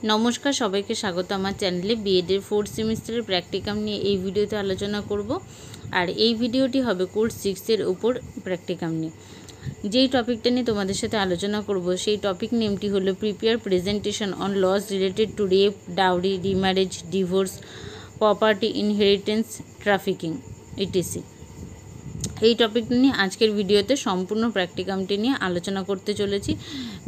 নমস্কার, সবাইকে স্বাগত আমার চ্যানেলে। বিএডের 4th সেমিস্টারের প্র্যাকটিকাম নিয়ে এই ভিডিওতে আলোচনা করব। আর এই ভিডিওটি হবে কোর্স 6-এর উপর প্র্যাকটিকাম নিয়ে। যেই টপিকটা নিয়ে তোমাদের সাথে আলোচনা করব সেই টপিক নেমটি হলো prepare presentation on laws related to rape, dowry, remarriage, divorce, property inheritance, trafficking etc. এই টপিকটা নিয়ে আজকের ভিডিওতে সম্পূর্ণ প্র্যাকটিকামটি নিয়ে আলোচনা করতে চলেছি।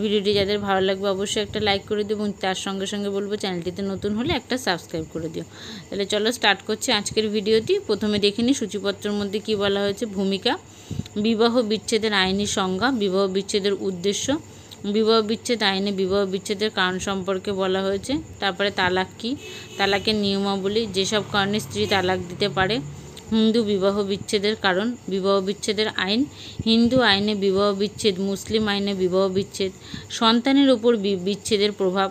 ভিডিওটি যাদের ভালো লাগবে অবশ্যই একটা লাইক করে দিও এবং তার সঙ্গে সঙ্গে বলবো চ্যানেলটিতে নতুন হলে একটা সাবস্ক্রাইব করে দিও। তাহলে চলো স্টার্ট করছি আজকের ভিডিওটি। প্রথমে দেখে নিই সূচিপত্রের মধ্যে কী বলা হয়েছে। ভূমিকা, বিবাহ বিচ্ছেদের আইনি সংজ্ঞা, বিবাহ বিচ্ছেদের উদ্দেশ্য, বিবাহ বিচ্ছেদ আইনে বিবাহ বিচ্ছেদের কারণ সম্পর্কে বলা হয়েছে। তারপরে তালাক কী, তালাকের নিয়মাবলী, যেসব কারণে স্ত্রী তালাক দিতে পারে, হিন্দু বিবাহ বিচ্ছেদের কারণ, বিবাহ বিচ্ছেদের আইন, হিন্দু আইনে বিবাহ বিচ্ছেদ, মুসলিম আইনে বিবাহ বিচ্ছেদ, সন্তানের উপর বিচ্ছেদের প্রভাব,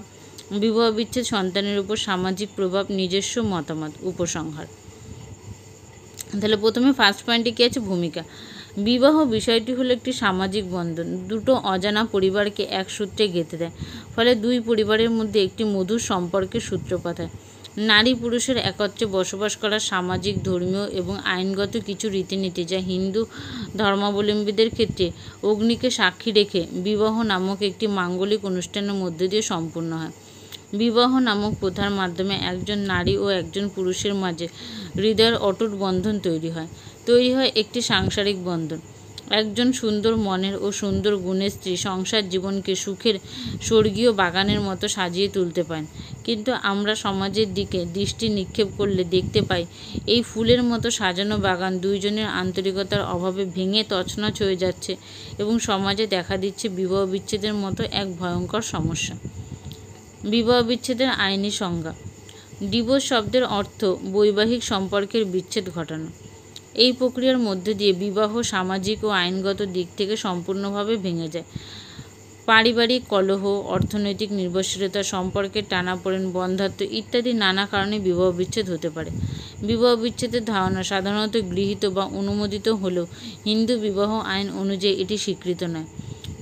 বিবাহ বিচ্ছেদ সন্তানের উপর সামাজিক প্রভাব, নিজস্ব মতামত, উপসংহার। তাহলে প্রথমে ফার্স্ট পয়েন্টে কী আছে? ভূমিকা। বিবাহ বিষয়টি হলো একটি সামাজিক বন্ধন, দুটো অজানা পরিবারকে এক সূত্রে গেঁথে দেয়, ফলে দুই পরিবারের মধ্যে একটি মধুর সম্পর্কের সূত্রপাত হয়। নারী পুরুষের একত্রে বসবাস করার সামাজিক, ধর্মীয় এবং আইনগত কিছু রীতিনীতি, যা হিন্দু ধর্মাবলম্বীদের ক্ষেত্রে অগ্নিকে সাক্ষী রেখে বিবাহ নামক একটি মাঙ্গলিক অনুষ্ঠানের মধ্য দিয়ে সম্পূর্ণ হয়। বিবাহ নামক প্রথার মাধ্যমে একজন নারী ও একজন পুরুষের মাঝে হৃদয়ের অটুট বন্ধন তৈরি হয় একটি সাংসারিক বন্ধন। একজন সুন্দর মনের ও সুন্দর গুণের স্ত্রী সংসার জীবনকে সুখের স্বর্গীয় বাগানের মতো সাজিয়ে তুলতে পারেন। কিন্তু আমরা সমাজের দিকে দৃষ্টি নিক্ষেপ করলে দেখতে পাই এই ফুলের মতো সাজানো বাগান দুইজনের আন্তরিকতার অভাবে ভেঙে তছনছ হয়ে যাচ্ছে এবং সমাজে দেখা দিচ্ছে বিবাহ বিচ্ছেদের মতো এক ভয়ঙ্কর সমস্যা। বিবাহ বিচ্ছেদের আইনি সংজ্ঞা। ডিভোর্স শব্দের অর্থ বৈবাহিক সম্পর্কের বিচ্ছেদ ঘটানো। এই প্রক্রিয়ার মধ্য দিয়ে বিবাহ সামাজিক ও আইনগত দিক থেকে সম্পূর্ণভাবে ভেঙে যায়। পারিবারিক কলহ, অর্থনৈতিক নির্ভরশীলতা, সম্পর্কের টানাপোড়েন, বন্ধ্যাত্ব ইত্যাদি নানা কারণে বিবাহ বিচ্ছেদ হতে পারে। বিবাহ বিচ্ছেদের ধারণা সাধারণত গৃহীত বা অনুমোদিত হলেও হিন্দু বিবাহ আইন অনুযায়ী এটি স্বীকৃত নয়।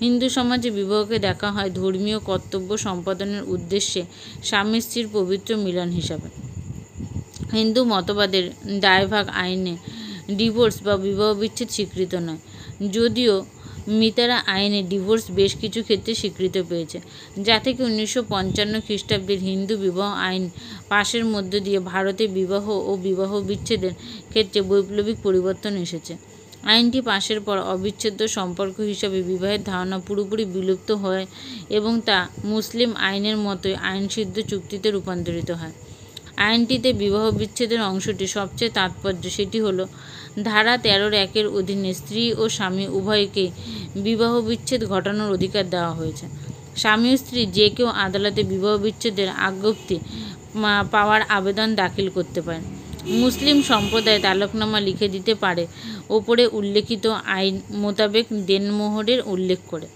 হিন্দু সমাজে বিবাহকে দেখা হয় ধর্মীয় কর্তব্য সম্পাদনের উদ্দেশ্যে স্বামী স্ত্রীর পবিত্র মিলন হিসাবে। হিন্দু মতবাদের দায়ভাগ আইনে ডিভোর্স বা বিবাহ বিচ্ছেদ স্বীকৃত নয়, যদিও মিতারা আইনে ডিভোর্স বেশ কিছু ক্ষেত্রে স্বীকৃতি পেয়েছে, যা থেকে 1955 খ্রিস্টাব্দের হিন্দু বিবাহ আইন পাশের মধ্য দিয়ে ভারতে বিবাহ ও বিবাহ বিচ্ছেদের ক্ষেত্রে বৈপ্লবিক পরিবর্তন এসেছে। আইনটি পাশের পর অবিচ্ছেদ্য সম্পর্ক হিসাবে বিবাহের ধারণা পুরোপুরি বিলুপ্ত হয় এবং তা মুসলিম আইনের মতোই আইনসিদ্ধ চুক্তিতে রূপান্তরিত হয়। আইনটিতে বিবাহ বিচ্ছেদের অংশটি সবচেয়ে তাৎপর্য, সেটি হলো ধারা 13-1 অধীনে স্ত্রী ও স্বামী উভয়কে বিবাহ বিচ্ছেদ ঘটানোর অধিকার দেওয়া হয়েছে। স্বামী ও স্ত্রী যে কেউ আদালতে বিবাহ বিচ্ছেদের আজ্ঞপ্তি পাওয়ার আবেদন দাখিল করতে পারেন। মুসলিম সম্প্রদায় তালাকনামা লিখে দিতে পারে ওপরে উল্লেখিত আইন মোতাবেক দেনমোহরের উল্লেখ করে।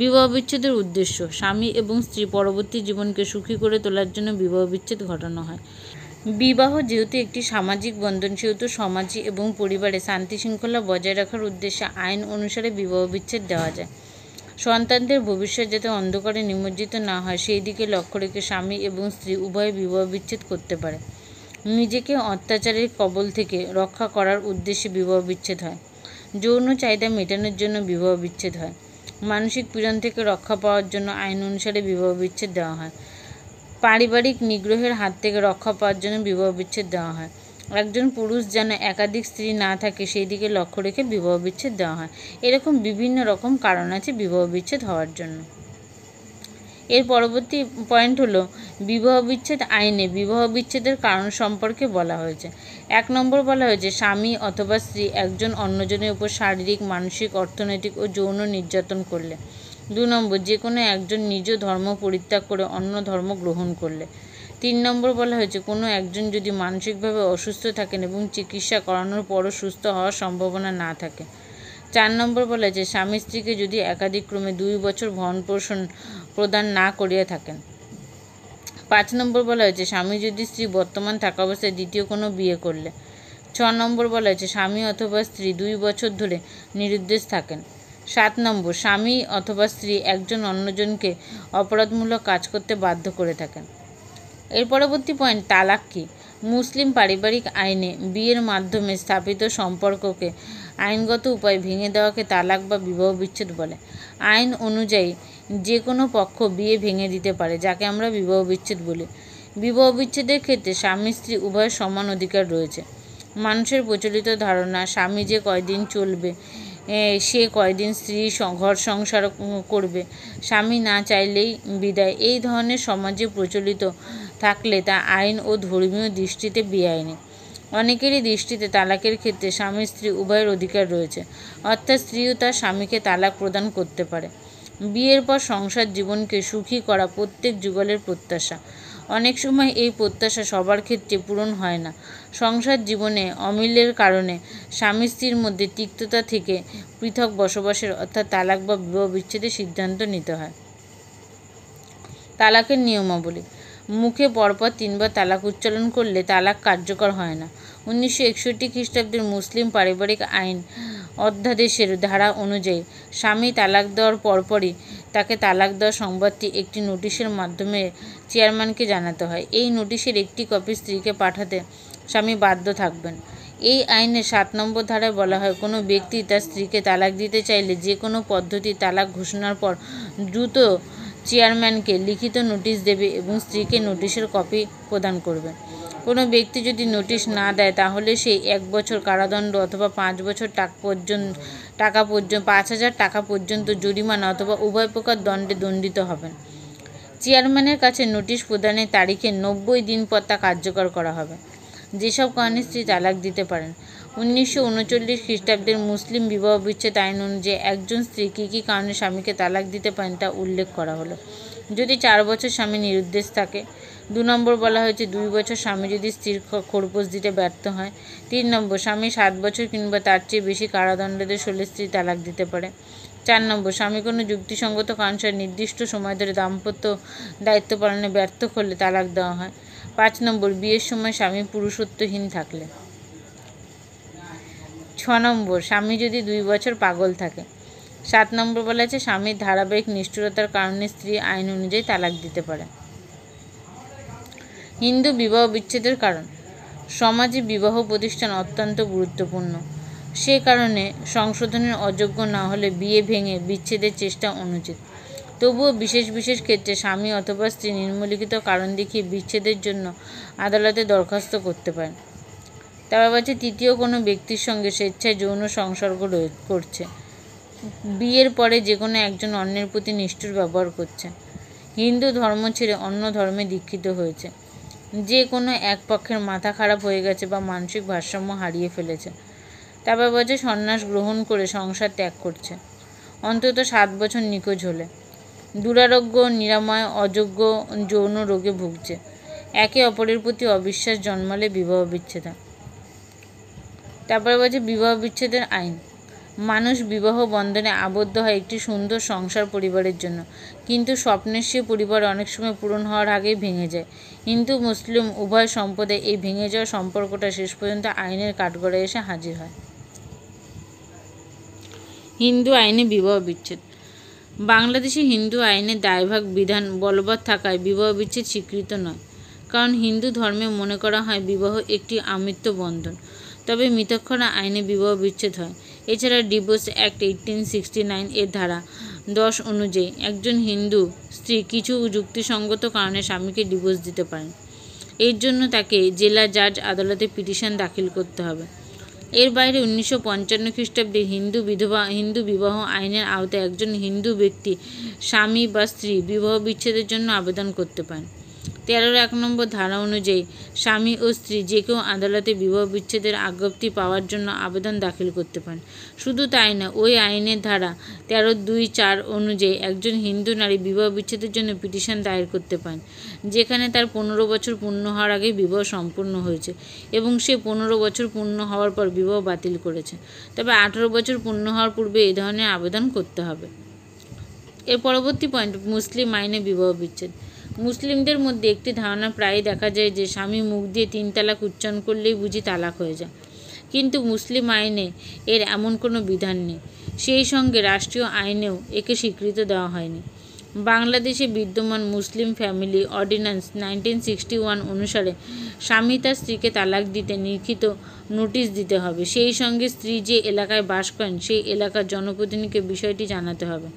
বিবাহ বিচ্ছেদের উদ্দেশ্য। স্বামী এবং স্ত্রী পরবর্তী জীবনকে সুখী করে তোলার জন্য বিবাহ বিচ্ছেদ ঘটানো হয়। বিবাহ যেহেতু একটি সামাজিক বন্ধন, সেহেতু সমাজে এবং পরিবারে শান্তি শৃঙ্খলা বজায় রাখার উদ্দেশ্যে আইন অনুসারে বিবাহ বিচ্ছেদ দেওয়া যায়। সন্তানদের ভবিষ্যৎ যাতে অন্ধকারে নিমজ্জিত না হয় সেই দিকে লক্ষ্য রেখে স্বামী এবং স্ত্রী উভয়ে বিবাহ বিচ্ছেদ করতে পারে। নিজেকে অত্যাচারের কবল থেকে রক্ষা করার উদ্দেশ্যে বিবাহ বিচ্ছেদ হয়। যৌন চাহিদা মেটানোর জন্য বিবাহ বিচ্ছেদ হয়। মানসিক পীড়ন থেকে রক্ষা পাওয়ার জন্য আইন অনুসারে বিবাহ বিচ্ছেদ দেওয়া হয়। পারিবারিক নিগ্রহের হাত থেকে রক্ষা পাওয়ার জন্য বিবাহ বিচ্ছেদ দেওয়া হয়। একজন পুরুষ যেন একাধিক স্ত্রী না থাকে সেই দিকে লক্ষ্য রেখে বিবাহ বিচ্ছেদ দেওয়া হয়। এরকম বিভিন্ন রকম কারণ আছে বিবাহ বিচ্ছেদ হওয়ার জন্য। এর পরবর্তী পয়েন্ট হলো বিবাহ বিচ্ছেদ আইনে বিবাহ বিচ্ছেদের কারণ সম্পর্কে বলা হয়েছে। 1 নম্বর বলা হয়েছে স্বামী অথবা স্ত্রী একজন অন্যজনের উপর শারীরিক, মানসিক, অর্থনৈতিক ও যৌন নির্যাতন করলে। 2 নম্বর যে কোনো একজন নিজ ধর্ম পরিত্যাগ করে অন্য ধর্ম গ্রহণ করলে। 3 নম্বর বলা হয়েছে কোনো একজন যদি মানসিকভাবে অসুস্থ থাকেন এবং চিকিৎসা করানোর পরও সুস্থ হওয়ার সম্ভাবনা না থাকে। 4 নম্বর বলা হয়েছে স্বামী স্ত্রীকে যদি একাধিক্রমে 2 বছর ভরণ পোষণ প্রদান না করিয়া থাকেন। 5 নম্বর বলা হয়েছে স্বামী যদি স্ত্রী বর্তমান থাকা অবস্থায় দ্বিতীয় কোনো বিয়ে করলে। 6 নম্বর বলা হয়েছে স্বামী অথবা স্ত্রী 2 বছর ধরে নিরুদ্দেশ থাকেন। 7 নম্বর স্বামী অথবা স্ত্রী একজন অন্যজনকে অপরাধমূলক কাজ করতে বাধ্য করে থাকেন। এর পরবর্তী পয়েন্ট, তালাক কী? মুসলিম পারিবারিক আইনে বিয়ের মাধ্যমে স্থাপিত সম্পর্ককে আইনগত উপায়ে ভেঙে দেওয়াকে তালাক বা বিবাহ বিচ্ছেদ বলে। আইন অনুযায়ী যে কোনো পক্ষ বিয়ে ভেঙে দিতে পারে, যাকে আমরা বিবাহ বিচ্ছেদ বলি। বিবাহ বিচ্ছেদের ক্ষেত্রে স্বামী স্ত্রী উভয়ের সমান অধিকার রয়েছে। মানুষের প্রচলিত ধারণা, স্বামী যে কয়দিন চলবে সে কয়দিন স্ত্রী ঘর সংসার করবে, স্বামী না চাইলেই বিদায়, এই ধরনের সমাজে প্রচলিত থাকলে তা আইন ও ধর্মীয় দৃষ্টিতে বেআইনি। অনেকেরই দৃষ্টিতে তালাকের ক্ষেত্রে স্বামী স্ত্রী উভয়ের অধিকার রয়েছে, অর্থাৎ স্ত্রীও তার স্বামীকে তালাক প্রদান করতে পারে। বিয়ের পর সংসার জীবনকে সুখী করা প্রত্যেক যুগলের প্রত্যাশা। অনেক সময় এই প্রত্যাশা সবার ক্ষেত্রে পূরণ হয় না। সংসার জীবনে অমিলের কারণে স্বামী স্ত্রীর মধ্যে তিক্ততা থেকে পৃথক বসবাসের অর্থাৎ তালাক বা বিবাহ বিচ্ছেদের সিদ্ধান্ত নিতে হয়। তালাকের নিয়মাবলী। মুখে পরপর 3 বার তালাক উচ্চারণ করলে তালাক কার্যকর হয় না। 1961 খ্রিস্টাব্দের মুসলিম পারিবারিক আইন অধ্যাদেশের ধারা অনুযায়ী স্বামী তালাক দেওয়ার পরপরই তাকে তালাক দেওয়ার সংবাদটি একটি নোটিশের মাধ্যমে চেয়ারম্যানকে জানাতে হয়। এই নোটিশের একটি কপি স্ত্রীকে পাঠাতে স্বামী বাধ্য থাকবেন। এই আইনের 7 নম্বর ধারায় বলা হয়, কোনো ব্যক্তি তার স্ত্রীকে তালাক দিতে চাইলে যে কোনো পদ্ধতি তালাক ঘোষণার পর দ্রুত চেয়ারম্যানকে লিখিত নোটিশ দেবে এবং স্ত্রীকে নোটিশের কপি প্রদান করবে। কোনো ব্যক্তি যদি নোটিশ না দেয় তাহলে সে 1 বছর কারাদণ্ড অথবা 5 বছর টাকা পর্যন্ত 5,000 টাকা পর্যন্ত জরিমানা অথবা উভয় প্রকার দণ্ডে দণ্ডিত হবেন। চেয়ারম্যানের কাছে নোটিশ প্রদানের তারিখে 90 দিন পর তা কার্যকর করা হবে। যেসব কারণে স্ত্রী তালাক দিতে পারেন। 1939 খ্রিস্টাব্দের মুসলিম বিবাহ বিচ্ছেদ আইন অনুযায়ী একজন স্ত্রী কী কী কারণে স্বামীকে তালাক দিতে পারেন তা উল্লেখ করা হলো। যদি 4 বছর স্বামী নিরুদ্দেশ থাকে। 2 নম্বর বলা হয়েছে 2 বছর স্বামী যদি স্ত্রীর খোরপোশ দিতে ব্যর্থ হয়। 3 নম্বর, স্বামী 7 বছর কিংবা তার চেয়ে বেশি কারাদণ্ডাদেশ হলে স্ত্রী তালাক দিতে পারে। 4 নম্বর, স্বামী কোনো যুক্তিসঙ্গত কারণে নির্দিষ্ট সময় ধরে দাম্পত্য দায়িত্ব পালনে ব্যর্থ করলে তালাক দেওয়া হয়। 5 নম্বর, বিয়ের সময় স্বামী পুরুষত্বহীন থাকলে। 6 নম্বর, স্বামী যদি 2 বছর পাগল থাকে। 7 নম্বর বলা আছে স্বামীর ধারাবাহিক নিষ্ঠুরতার কারণে স্ত্রী আইন অনুযায়ী তালাক দিতে পারে। হিন্দু বিবাহ বিচ্ছেদের কারণ। সমাজে বিবাহ প্রতিষ্ঠান অত্যন্ত গুরুত্বপূর্ণ। সে কারণে সংশোধনের অযোগ্য না হলে বিয়ে ভেঙে বিচ্ছেদের চেষ্টা অনুচিত। তবুও বিশেষ বিশেষ ক্ষেত্রে স্বামী অথবা স্ত্রী নিম্নলিখিত কারণ দেখিয়ে বিচ্ছেদের জন্য আদালতে দরখাস্ত করতে পারেন। তারপর বলছে, তৃতীয় কোনো ব্যক্তির সঙ্গে স্বেচ্ছায় যৌন সংসর্গ করছে। বিয়ের পরে যে কোনো একজন অন্যের প্রতি নিষ্ঠুর ব্যবহার করছে। হিন্দু ধর্ম ছেড়ে অন্য ধর্মে দীক্ষিত হয়েছে। যে কোনো এক পক্ষের মাথা খারাপ হয়ে গেছে বা মানসিক ভারসাম্য হারিয়ে ফেলেছে। তারপর বলছে, সন্ন্যাস গ্রহণ করে সংসার ত্যাগ করছে। অন্তত 7 বছর নিখোঁজ হলে। দুরারোগ্য নিরাময় অযোগ্য যৌন রোগে ভুগছে। একে অপরের প্রতি অবিশ্বাস জন্মালে বিবাহ বিচ্ছেদ হয়। তারপরে বলছে বিবাহ বিচ্ছেদের আইন। মানুষ বিবাহ বন্ধনে আবদ্ধ হয় একটি সুন্দর সংসার পরিবারের জন্য, কিন্তু স্বপ্নের সে পরিবার অনেক সময় পূরণ হওয়ার আগেই ভেঙে যায়। হিন্দু মুসলিম উভয় সম্প্রদায় এই ভেঙে যাওয়া সম্পর্কটা শেষ পর্যন্ত আইনের কাঠগড়ায় এসে হাজির হয়। হিন্দু আইনে বিবাহ বিচ্ছেদ। বাংলাদেশে হিন্দু আইনে দায়ভাগ বিধান বলবৎ থাকায় বিবাহ বিচ্ছেদ স্বীকৃত নয়, কারণ হিন্দু ধর্মে মনে করা হয় বিবাহ একটি আমৃত্য বন্ধন। তবে মৃতক্ষরা আইনে বিবাহ বিচ্ছেদ হয়। এছাড়া ডিভোর্স অ্যাক্ট 1869 এর ধারা 10 অনুযায়ী একজন হিন্দু স্ত্রী কিছু যুক্তিসঙ্গত কারণে স্বামীকে ডিভোর্স দিতে পারেন। এর জন্য তাকে জেলা জাজ আদালতে পিটিশন দাখিল করতে হবে। এর বাইরে 1955 খ্রিস্টাব্দে হিন্দু বিবাহ আইনের আওতায় একজন হিন্দু ব্যক্তি স্বামী বা স্ত্রী বিবাহ বিচ্ছেদের জন্য আবেদন করতে পারেন। 13-1 নম্বর ধারা অনুযায়ী স্বামী ও স্ত্রী যে কেউ আদালতে বিবাহ বিচ্ছেদের আজ্ঞপ্তি পাওয়ার জন্য আবেদন দাখিল করতে পারেন। শুধু তাই না, ওই আইনের ধারা 13(2)(4) অনুযায়ী একজন হিন্দু নারী বিবাহ বিচ্ছেদের জন্য পিটিশন দায়ের করতে পারেন, যেখানে তার 15 বছর পূর্ণ হওয়ার আগে বিবাহ সম্পূর্ণ হয়েছে এবং সে 15 বছর পূর্ণ হওয়ার পর বিবাহ বাতিল করেছে। তবে 18 বছর পূর্ণ হওয়ার পূর্বে এই ধরনের আবেদন করতে হবে। এর পরবর্তী পয়েন্ট, মুসলিম আইনে বিবাহ বিচ্ছেদ। মুসলিমদের মধ্যে একটি ধারণা প্রায়ই দেখা যায় যে স্বামী মুখ দিয়ে 3 তালাক উচ্চারণ করলেই বুঝি তালাক হয়ে যায়, কিন্তু মুসলিম আইনে এর এমন কোনো বিধান নেই। সেই সঙ্গে রাষ্ট্রীয় আইনেও একে স্বীকৃতি দেওয়া হয়নি। বাংলাদেশে বিদ্যমান মুসলিম ফ্যামিলি অর্ডিন্যান্স 1961 অনুসারে স্বামী তার স্ত্রীকে তালাক দিতে লিখিত নোটিশ দিতে হবে। সেই সঙ্গে স্ত্রী যে এলাকায় বাস করেন সেই এলাকার জনপ্রতিনিধিকে বিষয়টি জানাতে হবে।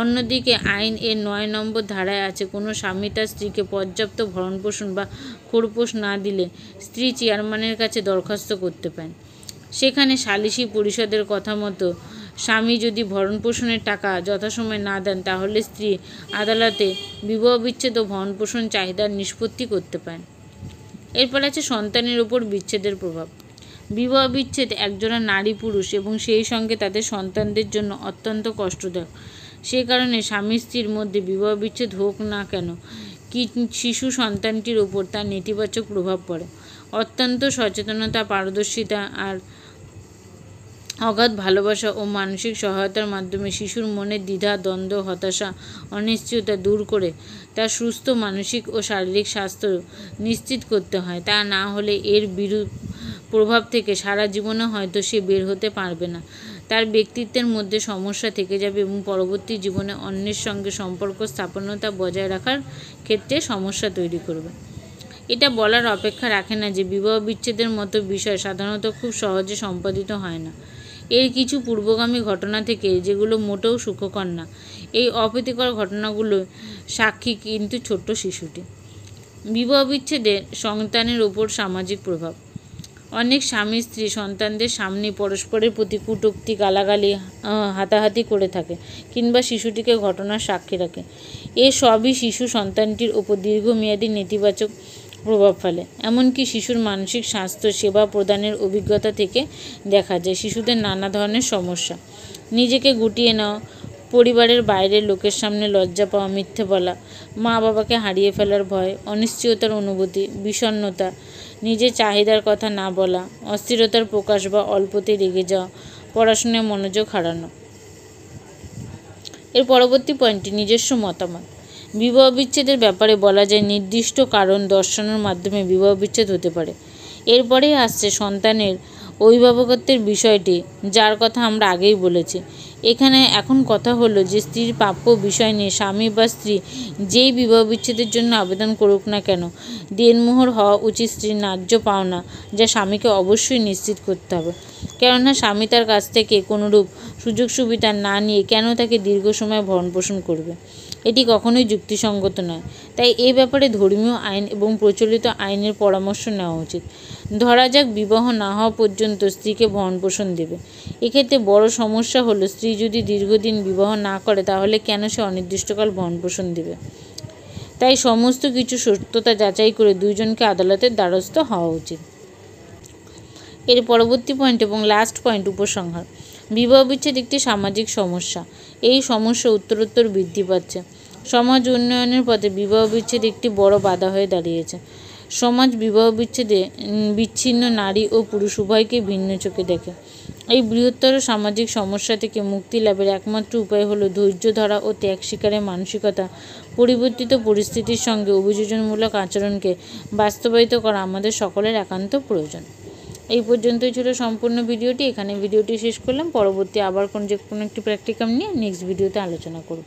অন্যদিকে আইন এর 9 নম্বর ধারায় আছে, কোনো স্বামী তার স্ত্রীকে পর্যাপ্ত ভরণপোষণ বা খোরপোশ না দিলে স্ত্রী চেয়ারম্যানের কাছে দরখাস্ত করতে পারেন। সেখানে সালিসি পরিষদের কথা মতো স্বামী যদি ভরণপোষণের টাকা যথাসময়ে না দেন তাহলে স্ত্রী আদালতে বিবাহ বিচ্ছেদ ও ভরণপোষণ চাহিদার নিষ্পত্তি করতে পারেন। এরপর আছে সন্তানের ওপর বিচ্ছেদের প্রভাব। বিবাহ বিচ্ছেদ একজোড়া নারী পুরুষ এবং সেই সঙ্গে তাদের সন্তানদের জন্য অত্যন্ত কষ্টদায়ক। সে কারণে স্বামী স্ত্রীর মধ্যে বিবাহ বিচ্ছেদ হোক না কেন শিশু সন্তানটির ওপর তার নেতিবাচক প্রভাব পড়ে। অত্যন্ত সচেতনতা, পারদর্শিতা আর অগাধ ভালোবাসা ও মানসিক সহায়তার মাধ্যমে শিশুর মনে দ্বিধা, দ্বন্দ্ব, হতাশা, অনিশ্চয়তা দূর করে তার সুস্থ মানসিক ও শারীরিক স্বাস্থ্য নিশ্চিত করতে হয়। তা না হলে এর বিরূপ প্রভাব থেকে সারা জীবনে হয়তো সে বের হতে পারবে না। তার ব্যক্তিত্বের মধ্যে সমস্যা থেকে যাবে এবং পরবর্তী জীবনে অন্যের সঙ্গে সম্পর্ক স্থাপনতা বজায় রাখার ক্ষেত্রে সমস্যা তৈরি করবে। এটা বলার অপেক্ষা রাখে না যে বিবাহ বিচ্ছেদের মতো বিষয় সাধারণত খুব সহজে সম্পাদিত হয় না। এর কিছু পূর্বগামী ঘটনা থেকে, যেগুলো মোটেও সুখকর না। এই অপ্রীতিকর ঘটনাগুলো সাক্ষী কিন্তু ছোট্ট শিশুটি। বিবাহ বিচ্ছেদে সন্তানের ওপর সামাজিক প্রভাব। অনেক স্বামী স্ত্রী সন্তানদের সামনে পরস্পরের প্রতি কটূক্তি, গালাগালি, হাতাহাতি করে থাকে কিংবা শিশুটিকে ঘটনার সাক্ষী রাখে। এ সবই শিশু সন্তানটির ওপর দীর্ঘমেয়াদী নেতিবাচক প্রভাব ফেলে। এমনকি শিশুর মানসিক স্বাস্থ্য সেবা প্রদানের অভিজ্ঞতা থেকে দেখা যায় শিশুদের নানা ধরনের সমস্যা, নিজেকে গুটিয়ে নেওয়া, পরিবারের বাইরের লোকের সামনে লজ্জা পাওয়া, মিথ্যে বলা, মা বাবাকে হারিয়ে ফেলার ভয়, অনিশ্চয়তার অনুভূতি, বিষণ্ণতা, নিজের চাহিদার কথা না বলা, অস্থিরতার প্রকাশ বা অল্পতে রেগে যাওয়া, পড়াশোনায় মনোযোগ হারানো। এর পরবর্তী পয়েন্টটি নিজস্ব মতামত। বিবাহ বিচ্ছেদের ব্যাপারে বলা যায় নির্দিষ্ট কারণ দর্শানোর মাধ্যমে বিবাহ বিচ্ছেদ হতে পারে। এরপরেই আসছে সন্তানের অভিভাবকত্বের বিষয়টি, যার কথা আমরা আগেই বলেছি। এখন কথা হলো যে স্ত্রীর প্রাপ্য বিষয় নিয়ে স্বামী বা স্ত্রী যেই বিবাহ বিচ্ছেদের জন্য আবেদন করুক না কেন, দেনমোহর হওয়া উচিত স্ত্রীর ন্যায্য পাওনা, যা স্বামীকে অবশ্যই নিশ্চিত করতে হবে। কেননা স্বামী তার কাছ থেকে কোনোরূপ সুযোগ সুবিধা না নিয়ে কেন তাকে দীর্ঘ সময় ভরণপোষণ করবে, এটি কখনোই যুক্তিসঙ্গত নয়। তাই এ ব্যাপারে ধর্মীয় আইন এবং প্রচলিত আইনের পরামর্শ নেওয়া উচিত। ধরা যাক বিবাহ না হওয়া পর্যন্ত স্ত্রীকে ভরণপোষণ দেবে। এক্ষেত্রে বড় সমস্যা হলো, স্ত্রী যদি দীর্ঘদিন বিবাহ না করে তাহলে কেন সে অনির্দিষ্টকাল ভরণপোষণ দেবে। তাই সমস্ত কিছু সত্যতা যাচাই করে দুইজনকে আদালতের দ্বারস্থ হওয়া উচিত। এর পরবর্তী পয়েন্ট এবং লাস্ট পয়েন্ট, উপসংহার। বিবাহ বিচ্ছেদ একটি সামাজিক সমস্যা। এই সমস্যা উত্তরোত্তর বৃদ্ধি পাচ্ছে। সমাজ উন্নয়নের পথে বিবাহ বিচ্ছেদ একটি বড় বাধা হয়ে দাঁড়িয়েছে। সমাজ বিবাহ বিচ্ছেদে বিচ্ছিন্ন নারী ও পুরুষ উভয়কে ভিন্ন চোখে দেখে। এই বৃহত্তর সামাজিক সমস্যা থেকে মুক্তি লাভের একমাত্র উপায় হলো ধৈর্য ধরা ও ত্যাগ স্বীকারের মানসিকতা। পরিবর্তিত পরিস্থিতির সঙ্গে অভিযোজনমূলক আচরণকে বাস্তবায়িত করা আমাদের সকলের একান্ত প্রয়োজন। এই পর্যন্তই ছিল সম্পূর্ণ ভিডিওটি। এখানে ভিডিওটি শেষ করলাম। পরবর্তী আবার কোনো একটি প্র্যাকটিকাম নিয়ে নেক্সট ভিডিওতে আলোচনা করব।